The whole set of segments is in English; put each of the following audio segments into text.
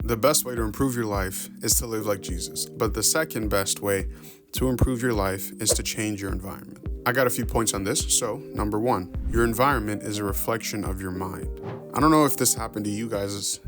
The best way to improve your life is to live like Jesus. But the second best way to improve your life is to change your environment. I got a few points on this. So, number one, your environment is a reflection of your mind. I don't know if this happened to you guys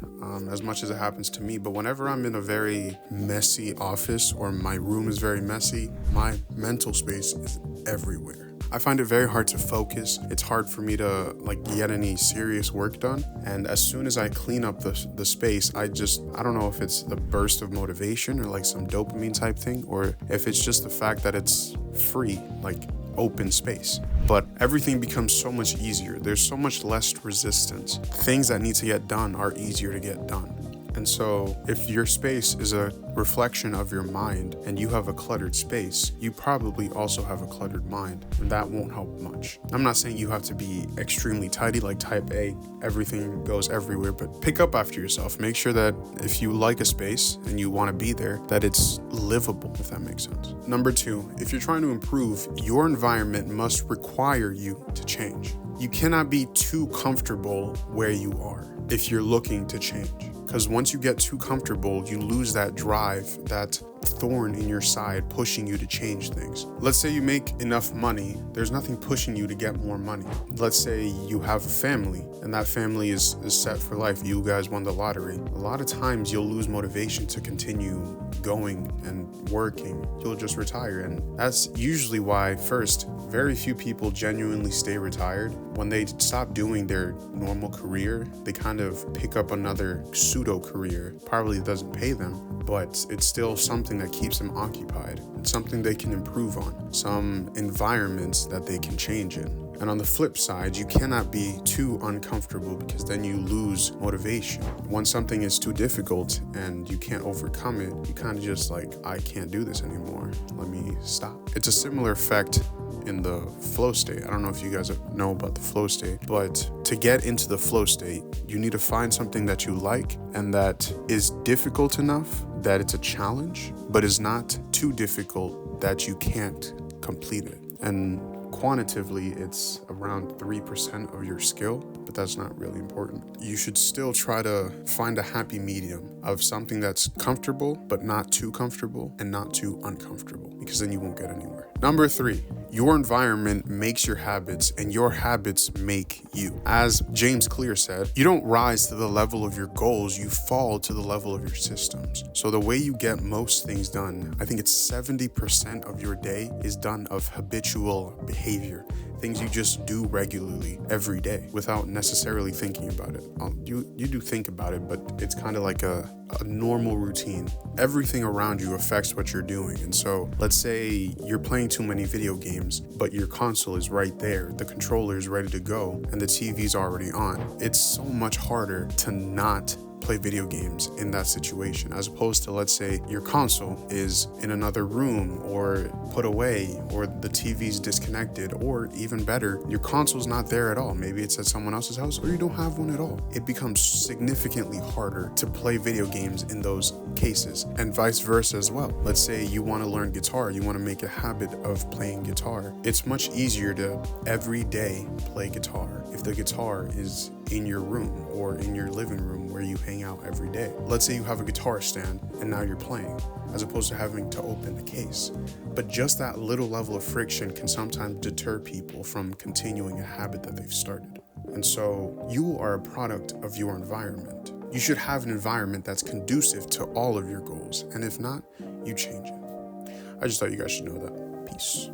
as much as it happens to me, but whenever I'm in a very messy office or my room is very messy, my mental space is everywhere. I find it very hard to focus. It's hard for me to get any serious work done. And as soon as I clean up the space, I don't know if it's the burst of motivation or like some dopamine type thing, or if it's just the fact that it's free, like open space. But everything becomes so much easier. There's so much less resistance. Things that need to get done are easier to get done. And so if your space is a reflection of your mind and you have a cluttered space, you probably also have a cluttered mind, and that won't help much. I'm not saying you have to be extremely tidy like type A, everything goes everywhere, but pick up after yourself. Make sure that if you like a space and you want to be there, that it's livable, if that makes sense. Number two, if you're trying to improve, your environment must require you to change. You cannot be too comfortable where you are if you're looking to change. Because once you get too comfortable, you lose that drive, that thorn in your side pushing you to change things. Let's say you make enough money, there's nothing pushing you to get more money. Let's say you have a family and that family is set for life. You guys won the lottery. A lot of times you'll lose motivation to continue going and working. You'll just retire. And that's usually why, first, very few people genuinely stay retired. When they stop doing their normal career, they kind of pick up another pseudo career. Probably doesn't pay them, but it's still something that keeps them occupied. It's something they can improve on, some environments that they can change in. And on the flip side, you cannot be too uncomfortable because then you lose motivation. When something is too difficult and you can't overcome it, you kind of just I can't do this anymore. Let me stop. It's a similar effect in the flow state. I don't know if you guys know about the flow state, but to get into the flow state, you need to find something that you like and that is difficult enough that it's a challenge, but is not too difficult that you can't complete it. And quantitatively, it's around 3% of your skill, but that's not really important. You should still try to find a happy medium of something that's comfortable, but not too comfortable and not too uncomfortable, because then you won't get anywhere. Number three, your environment makes your habits and your habits make you. As James Clear said, you don't rise to the level of your goals, you fall to the level of your systems. So the way you get most things done, I think it's 70% of your day is done of habitual behavior. Things you just do regularly every day without necessarily thinking about it. You do think about it, but it's kind of like a normal routine. Everything around you affects what you're doing. And so let's say you're playing too many video games, but your console is right there, the controller is ready to go, and the TV's already on. It's so much harder to not play video games in that situation, as opposed to, let's say, your console is in another room or put away, or the TV's disconnected, or even better, your console's not there at all. Maybe it's at someone else's house, or you don't have one at all. It becomes significantly harder to play video games in those cases, and vice versa as well. Let's say you want to learn guitar, you want to make a habit of playing guitar. It's much easier to every day play guitar if the guitar is in your room or in your living room where you hang out every day. Let's say you have a guitar stand and now you're playing, as opposed to having to open the case. But just that little level of friction can sometimes deter people from continuing a habit that they've started. And so you are a product of your environment. You should have an environment that's conducive to all of your goals. And if not, you change it. I just thought you guys should know that. Peace.